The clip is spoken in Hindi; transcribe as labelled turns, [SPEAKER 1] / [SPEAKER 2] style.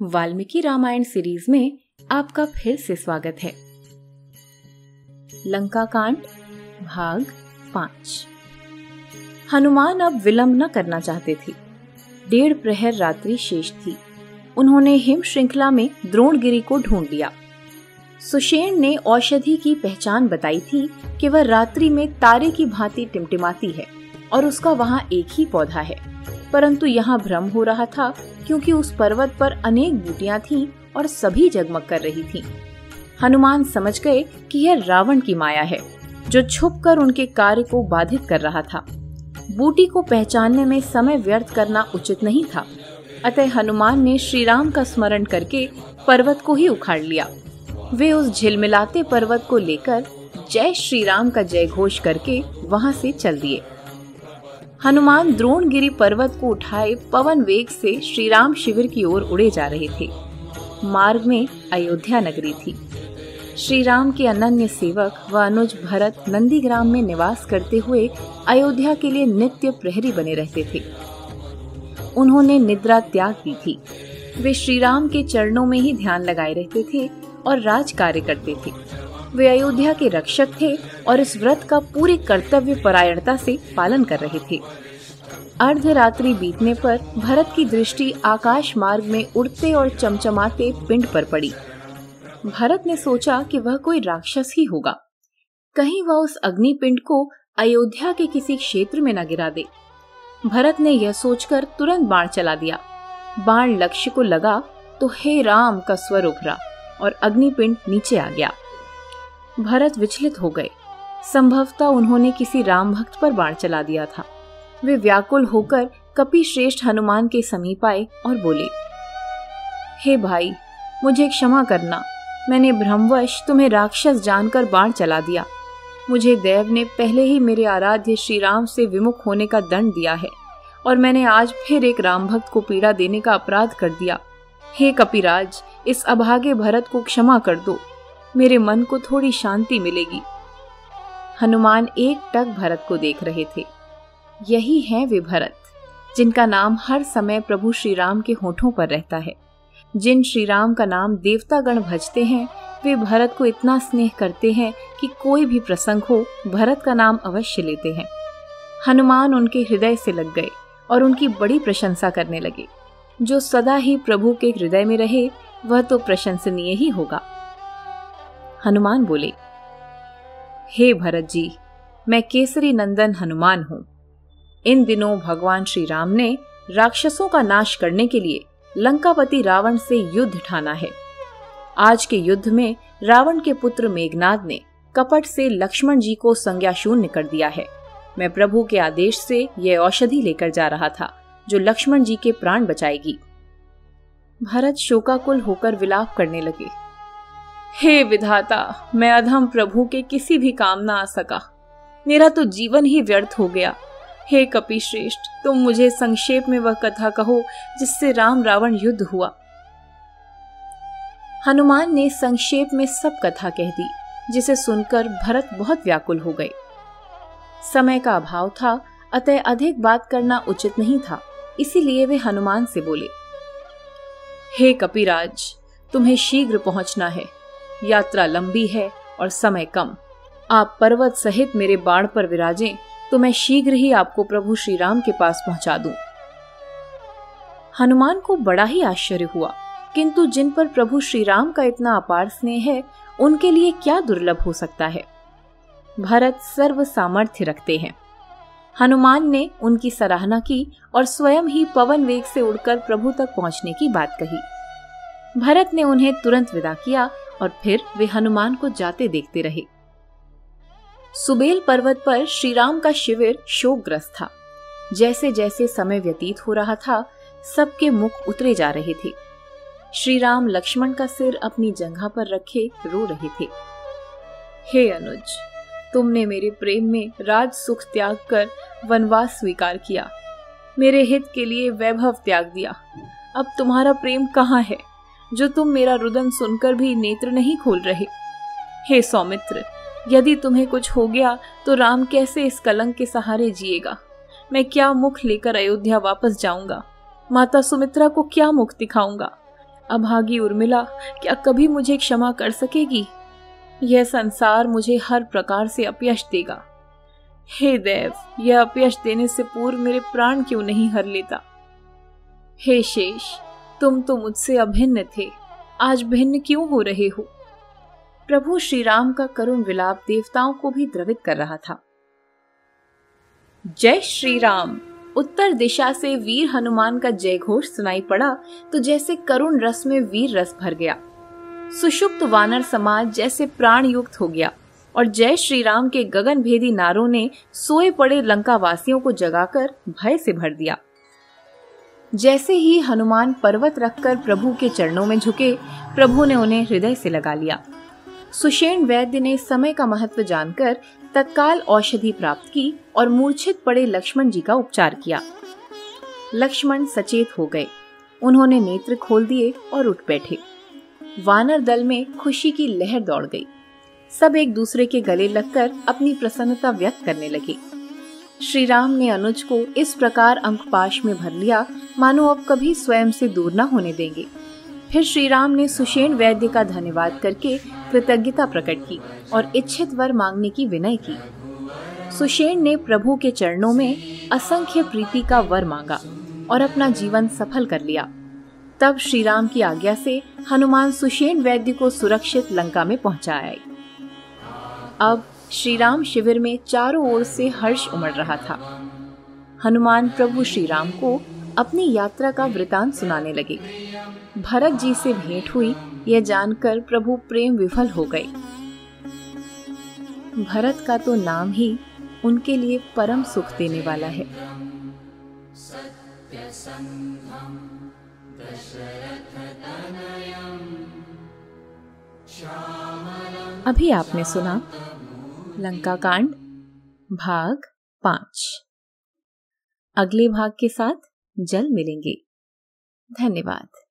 [SPEAKER 1] वाल्मीकि रामायण सीरीज में आपका फिर से स्वागत है। लंका कांड भाग 5। हनुमान अब विलंब न करना चाहते थे। 1.5 प्रहर रात्रि शेष थी। उन्होंने हिम श्रृंखला में द्रोणगिरि को ढूंढ लिया। सुषेण ने औषधि की पहचान बताई थी कि वह रात्रि में तारे की भांति टिमटिमाती है और उसका वहां एक ही पौधा है, परंतु यहाँ भ्रम हो रहा था क्योंकि उस पर्वत पर अनेक बूटियां थीं और सभी जगमग कर रही थीं। हनुमान समझ गए कि यह रावण की माया है जो छुपकर उनके कार्य को बाधित कर रहा था। बूटी को पहचानने में समय व्यर्थ करना उचित नहीं था, अतः हनुमान ने श्री राम का स्मरण करके पर्वत को ही उखाड़ लिया। वे उस झिलमिलाते पर्वत को लेकर जय श्री राम का जय घोष करके वहां से चल दिए। हनुमान द्रोणगिरि पर्वत को उठाए पवन वेग से श्री राम शिविर की ओर उड़े जा रहे थे। मार्ग में अयोध्या नगरी थी। श्री राम के अनन्य सेवक व अनुज भरत नंदीग्राम में निवास करते हुए अयोध्या के लिए नित्य प्रहरी बने रहते थे। उन्होंने निद्रा त्याग दी थी। वे श्री राम के चरणों में ही ध्यान लगाए रहते थे और राज कार्य करते थे। वे अयोध्या के रक्षक थे और इस व्रत का पूरी कर्तव्य परायणता से पालन कर रहे थे। अर्धरात्रि बीतने पर भरत की दृष्टि आकाश मार्ग में उड़ते और चमचमाते पिंड पर पड़ी। भरत ने सोचा कि वह कोई राक्षस ही होगा, कहीं वह उस अग्नि पिंड को अयोध्या के किसी क्षेत्र में न गिरा दे। भरत ने यह सोचकर तुरंत बाण चला दिया। बाण लक्ष्य को लगा तो हे राम का स्वर उभरा और अग्निपिंड नीचे आ गया। भरत विचलित हो गए। संभवतः उन्होंने किसी राम भक्त पर बाण चला दिया था। वे व्याकुल होकर कपि श्रेष्ठ हनुमान के समीप आए और बोले, हे भाई, मुझे क्षमा करना। मैंने भ्रमवश तुम्हें राक्षस जानकर बाण चला दिया। मुझे देव ने पहले ही मेरे आराध्य श्री राम से विमुख होने का दंड दिया है और मैंने आज फिर एक राम भक्त को पीड़ा देने का अपराध कर दिया। हे कपिराज, इस अभागे भरत को क्षमा कर दो। मेरे मन को थोड़ी शांति मिलेगी। हनुमान एकटक भरत को देख रहे थे। यही हैं वे भरत, जिनका नाम हर समय प्रभु श्री राम के होठों पर रहता है। जिन श्री राम का नाम देवतागण भजते हैं, वे भरत को इतना स्नेह करते हैं कि कोई भी प्रसंग हो भरत का नाम अवश्य लेते हैं। हनुमान उनके हृदय से लग गए और उनकी बड़ी प्रशंसा करने लगे। जो सदा ही प्रभु के हृदय में रहे वह तो प्रशंसनीय ही होगा। हनुमान बोले, हे भरत जी, मैं केसरी नंदन हनुमान हूँ। इन दिनों भगवान श्री राम ने राक्षसों का नाश करने के लिए लंकापति रावण से युद्ध ठाना है। आज के युद्ध में रावण के पुत्र मेघनाद ने कपट से लक्ष्मण जी को संज्ञा शून्य कर दिया है। मैं प्रभु के आदेश से यह औषधि लेकर जा रहा था जो लक्ष्मण जी के प्राण बचाएगी। भरत शोकाकुल होकर विलाप करने लगे। हे विधाता, मैं अधम प्रभु के किसी भी काम न आ सका। मेरा तो जीवन ही व्यर्थ हो गया। हे कपि श्रेष्ठ, तुम मुझे संक्षेप में वह कथा कहो जिससे राम रावण युद्ध हुआ। हनुमान ने संक्षेप में सब कथा कह दी, जिसे सुनकर भरत बहुत व्याकुल हो गए। समय का अभाव था, अतः अधिक बात करना उचित नहीं था, इसीलिए वे हनुमान से बोले, हे कपिराज, तुम्हें शीघ्र पहुंचना है। यात्रा लंबी है और समय कम। आप पर्वत सहित मेरे बाण पर विराजें तो मैं शीघ्र ही आपको प्रभु श्री राम के पास पहुंचा दूं। हनुमान को बड़ा ही आश्चर्य हुआ, किंतु जिन पर प्रभु श्री राम का इतना अपार स्नेह है उनके लिए क्या दुर्लभ हो सकता है। भरत सर्व सामर्थ्य रखते हैं। हनुमान ने उनकी सराहना की और स्वयं ही पवन वेग से उड़कर प्रभु तक पहुंचने की बात कही। भरत ने उन्हें तुरंत विदा किया और फिर वे हनुमान को जाते देखते रहे। सुबेल पर्वत पर श्री राम का शिविर शोकग्रस्त था। जैसे जैसे समय व्यतीत हो रहा था, सबके मुख उतरे जा रहे थे। श्री राम लक्ष्मण का सिर अपनी जंघा पर रखे रो रहे थे। हे अनुज, तुमने मेरे प्रेम में राज सुख त्याग कर वनवास स्वीकार किया, मेरे हित के लिए वैभव त्याग दिया। अब तुम्हारा प्रेम कहाँ है, जो तुम मेरा रुदन सुनकर भी नेत्र नहीं खोल रहे। हे सौमित्र, यदि तुम्हें कुछ हो गया तो राम कैसे इस कलंक के सहारे जिएगा। मैं क्या मुख लेकर अयोध्या वापस जाऊंगा। माता सुमित्रा को क्या मुख दिखाऊंगा। अभागी उर्मिला क्या कभी मुझे क्षमा कर सकेगी? यह संसार मुझे हर प्रकार से अपयश देगा। हे देव, यह अपयश देने से पूर्व मेरे प्राण क्यों नहीं हर लेता? हे शेष, तुम तो मुझसे अभिन्न थे, आज भिन्न क्यों हो रहे हो? प्रभु श्री राम का करुण विलाप देवताओं को भी द्रवित कर रहा था। जय श्री राम। उत्तर दिशा से वीर हनुमान का जय घोष सुनाई पड़ा तो जैसे करुण रस में वीर रस भर गया। सुषुप्त वानर समाज जैसे प्राण युक्त हो गया और जय श्री राम के गगन भेदी नारों ने सोए पड़े लंका वासियों को जगाकर भय से भर दिया। जैसे ही हनुमान पर्वत रखकर प्रभु के चरणों में झुके, प्रभु ने उन्हें हृदय से लगा लिया। सुषेण वैद्य ने समय का महत्व जानकर तत्काल औषधि प्राप्त की और मूर्छित पड़े लक्ष्मण जी का उपचार किया। लक्ष्मण सचेत हो गए। उन्होंने नेत्र खोल दिए और उठ बैठे। वानर दल में खुशी की लहर दौड़ गई। सब एक दूसरे के गले लगकर अपनी प्रसन्नता व्यक्त करने लगे। श्री राम ने अनुज को इस प्रकार अंकपाश में भर लिया मानो अब कभी स्वयं से दूर न होने देंगे। फिर श्री राम ने सुषेण वैद्य का धन्यवाद करके कृतज्ञता प्रकट की और इच्छित वर मांगने की विनय की। सुषेण ने प्रभु के चरणों में असंख्य प्रीति का वर मांगा और अपना जीवन सफल कर लिया। तब श्री राम की आज्ञा से हनुमान सुषेण वैद्य को सुरक्षित लंका में पहुंचा आए। अब श्री राम शिविर में चारों ओर से हर्ष उमड़ रहा था। हनुमान प्रभु श्री राम को अपनी यात्रा का वृतांत सुनाने लगे। भरत जी से भेंट हुई यह जानकर प्रभु प्रेम विफल हो गए। भरत का तो नाम ही उनके लिए परम सुख देने वाला है। अभी आपने सुना लंका कांड भाग 5। अगले भाग के साथ जल्द मिलेंगे। धन्यवाद।